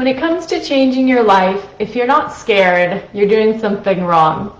When it comes to changing your life, if you're not scared, you're doing something wrong.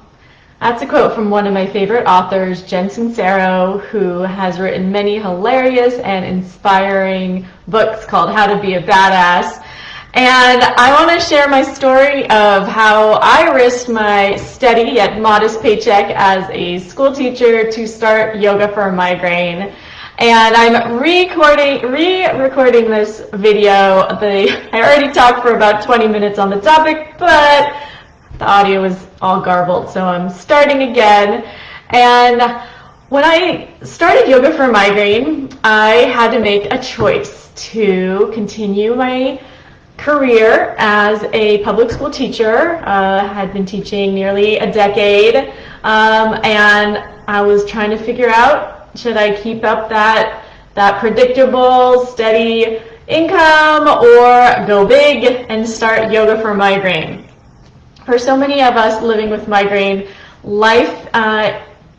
That's a quote from one of my favorite authors, Sincero, who has written many hilarious and inspiring books called How to Be a Badass. And I want to share my story of how I risked my steady yet modest paycheck as a school teacher to start yoga for a migraine. And I'm re-recording this video. I already talked for about 20 minutes on the topic, but the audio was all garbled, so I'm starting again. And when I started yoga for a migraine, I had to make a choice to continue my career as a public school teacher. Had been teaching nearly a decade, and I was trying to figure out, should I keep up that predictable, steady income, or go big and start yoga for migraine? For so many of us living with migraine, life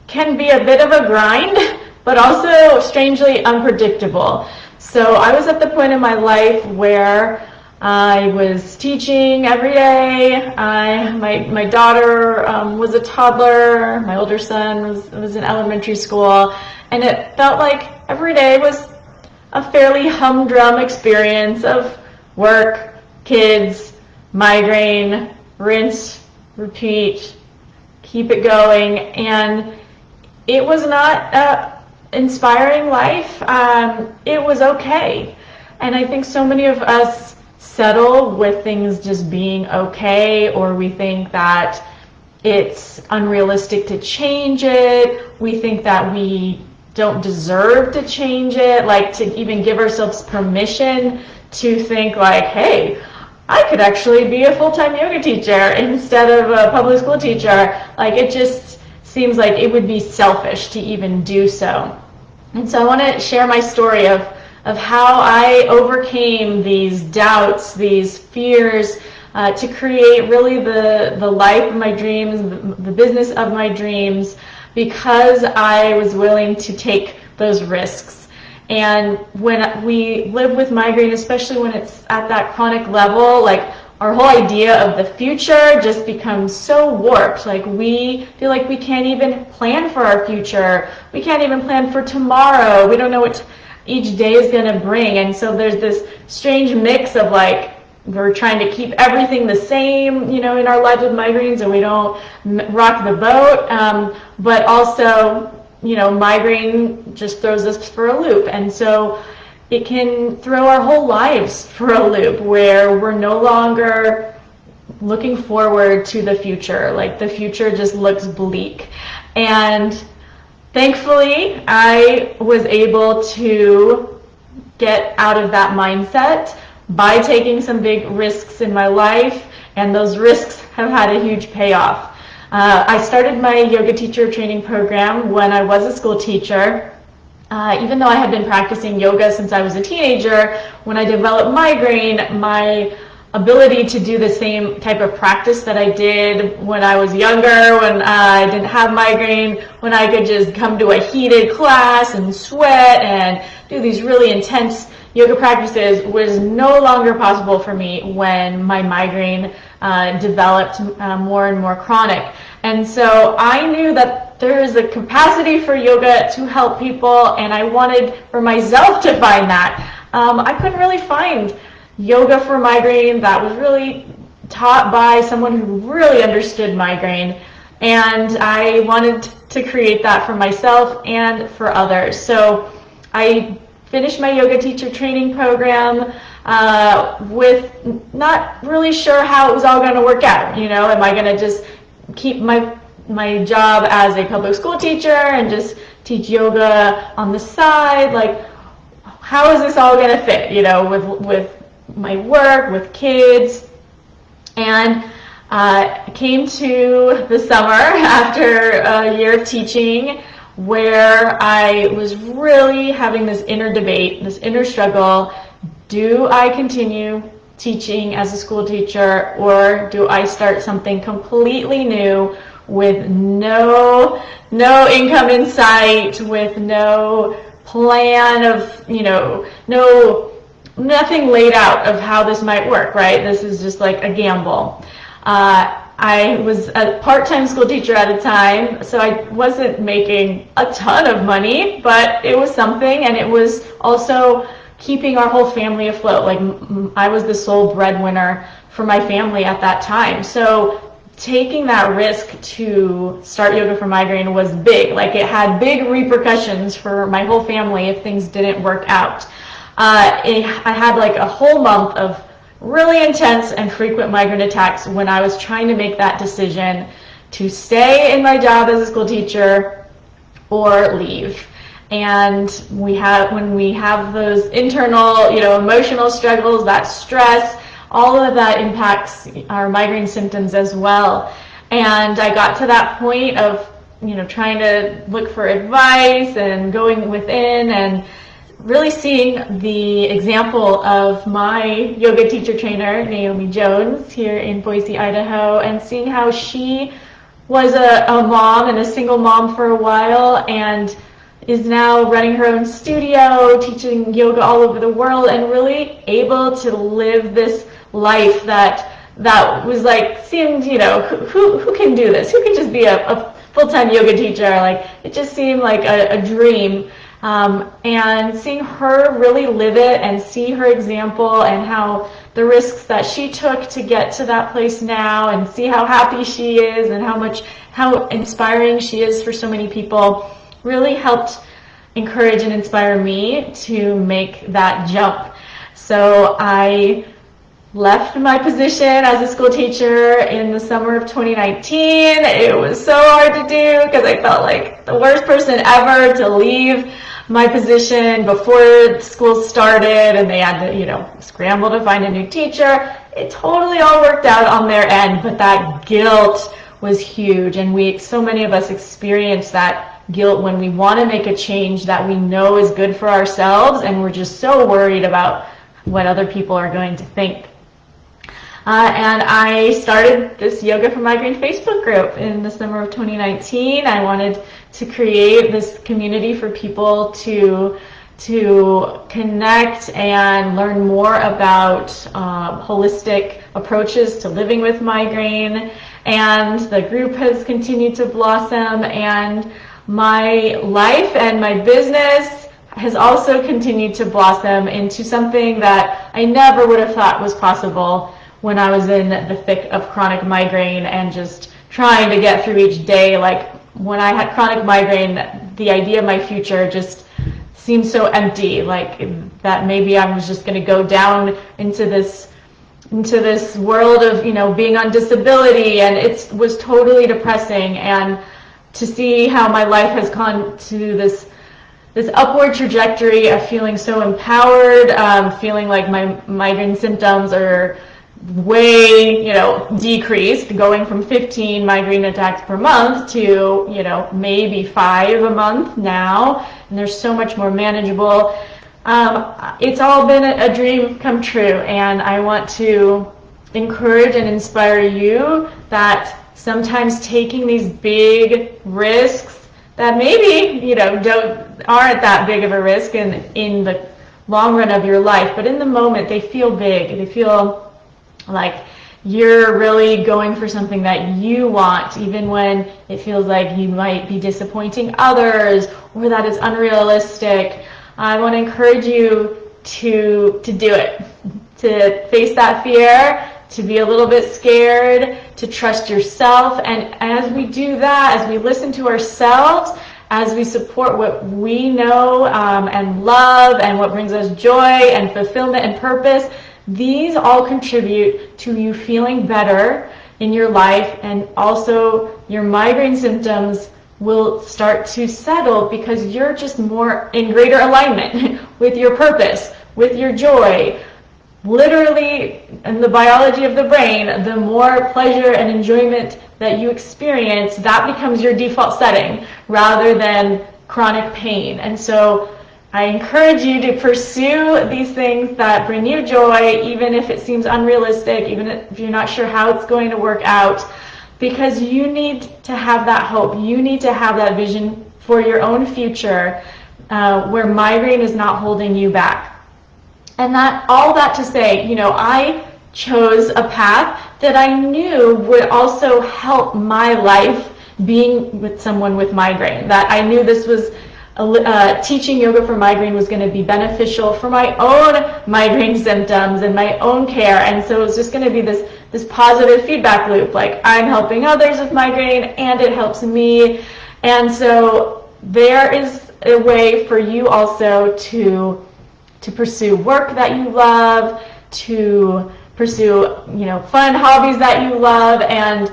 can be a bit of a grind, but also strangely unpredictable. So I was at the point in my life where I was teaching every day. My daughter was a toddler. My older son was in elementary school. And it felt like every day was a fairly humdrum experience of work, kids, migraine, rinse, repeat, keep it going. And it was not an inspiring life. It was okay. And I think so many of us settle with things just being okay, or we think that it's unrealistic to change it. We think that we don't deserve to change it, like to even give ourselves permission to think like, hey, I could actually be a full-time yoga teacher instead of a public school teacher. Like, it just seems like it would be selfish to even do so. And so I want to share my story of how I overcame these doubts, these fears, to create really the life of my dreams, the business of my dreams, because I was willing to take those risks. And when we live with migraine, especially when it's at that chronic level, like, our whole idea of the future just becomes so warped. Like, we feel like we can't even plan for our future. We can't even plan for tomorrow. We don't know what each day is going to bring. And so there's this strange mix of, like, we're trying to keep everything the same, in our lives with migraines, and we don't rock the boat. But also, migraine just throws us for a loop. And so it can throw our whole lives for a loop where we're no longer looking forward to the future. Like, the future just looks bleak. And thankfully, I was able to get out of that mindset by taking some big risks in my life, and those risks have had a huge payoff. I started my yoga teacher training program when I was a school teacher. Even though I had been practicing yoga since I was a teenager, when I developed migraine, my ability to do the same type of practice that I did when I was younger, when I didn't have migraine, when I could just come to a heated class and sweat and do these really intense yoga practices, was no longer possible for me when my migraine developed more and more chronic. And so I knew that there is a capacity for yoga to help people, and I wanted for myself to find that. I couldn't really find yoga for migraine that was really taught by someone who really understood migraine, and I wanted to create that for myself and for others. So I finished my yoga teacher training program with not really sure how it was all going to work out. Am I going to just keep my job as a public school teacher and just teach yoga on the side? Like, how is this all going to fit, with my work, with kids? And it came to the summer after a year of teaching, where I was really having this inner debate, this inner struggle. Do I continue teaching as a school teacher, or do I start something completely new with no income in sight, with no plan of, no nothing laid out of how this might work, right? This is just like a gamble. I was a part-time school teacher at the time, so I wasn't making a ton of money, but it was something, and it was also keeping our whole family afloat. Like, I was the sole breadwinner for my family at that time. So taking that risk to start Yoga for Migraine was big. Like, it had big repercussions for my whole family if things didn't work out. I had like a whole month of really intense and frequent migraine attacks when I was trying to make that decision to stay in my job as a school teacher or leave. And when we have those internal, emotional struggles, that stress, all of that impacts our migraine symptoms as well. And I got to that point of, trying to look for advice and going within and really seeing the example of my yoga teacher trainer, Naomi Jones, here in Boise, Idaho, and seeing how she was a mom and a single mom for a while and is now running her own studio, teaching yoga all over the world, and really able to live this life that was like, seemed, who can do this? Who can just be a full-time yoga teacher? Like, it just seemed like a dream. And seeing her really live it and see her example and how the risks that she took to get to that place now, and see how happy she is and how inspiring she is for so many people, really helped encourage and inspire me to make that jump. So I left my position as a school teacher in the summer of 2019. It was so hard to do because I felt like the worst person ever to leave my position before school started, and they had to, scramble to find a new teacher. It totally all worked out on their end, but that guilt was huge, and so many of us experience that guilt when we want to make a change that we know is good for ourselves, and we're just so worried about what other people are going to think. And I started this Yoga for Migraine Facebook group in the summer of 2019. I wanted to create this community for people to connect and learn more about holistic approaches to living with migraine. And the group has continued to blossom, and my life and my business has also continued to blossom into something that I never would have thought was possible when I was in the thick of chronic migraine and just trying to get through each day. Like, when I had chronic migraine, the idea of my future just seemed so empty, like that maybe I was just going to go down into this world of, being on disability, and it was totally depressing. And to see how my life has gone to this upward trajectory of feeling so empowered, feeling like my migraine symptoms are way, decreased, going from 15 migraine attacks per month to, maybe 5 a month now, and they're so much more manageable. It's all been a dream come true, and I want to encourage and inspire you that sometimes taking these big risks that maybe, aren't that big of a risk in the long run of your life, but in the moment they feel big. They feel like you're really going for something that you want, even when it feels like you might be disappointing others or that it's unrealistic. I want to encourage you to do it, to face that fear, to be a little bit scared, to trust yourself. And as we do that, as we listen to ourselves, as we support what we know and love and what brings us joy and fulfillment and purpose, these all contribute to you feeling better in your life, and also your migraine symptoms will start to settle because you're just more in greater alignment with your purpose, with your joy. Literally, in the biology of the brain, the more pleasure and enjoyment that you experience, that becomes your default setting rather than chronic pain. And so I encourage you to pursue these things that bring you joy, even if it seems unrealistic, even if you're not sure how it's going to work out, because you need to have that hope. You need to have that vision for your own future where migraine is not holding you back. And that, all that to say, you know, I chose a path that I knew would also help my life being with someone with migraine. That I knew this was teaching yoga for migraine was going to be beneficial for my own migraine symptoms and my own care. And so it was just going to be this positive feedback loop. Like, I'm helping others with migraine and it helps me. And so there is a way for you also to pursue work that you love, to pursue, you know, fun hobbies that you love, and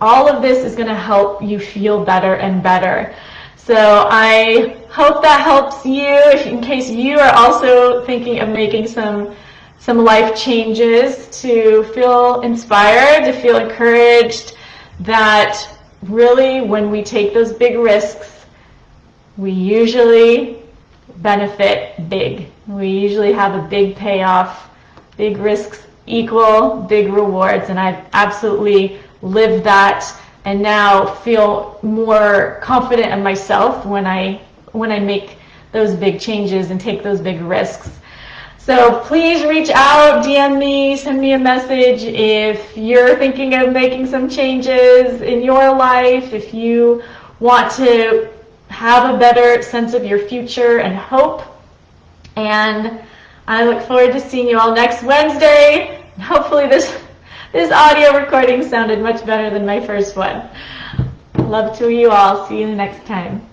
all of this is going to help you feel better and better. So I hope that helps you, in case you are also thinking of making some life changes, to feel inspired, to feel encouraged that really when we take those big risks, we usually benefit big. We usually have a big payoff. Big risks equal big rewards, and I've absolutely lived that and now feel more confident in myself when I make those big changes and take those big risks. So please reach out, DM me, send me a message if you're thinking of making some changes in your life, if you want to have a better sense of your future and hope. And I look forward to seeing you all next Wednesday. Hopefully this audio recording sounded much better than my first one. Love to you all. See you next time.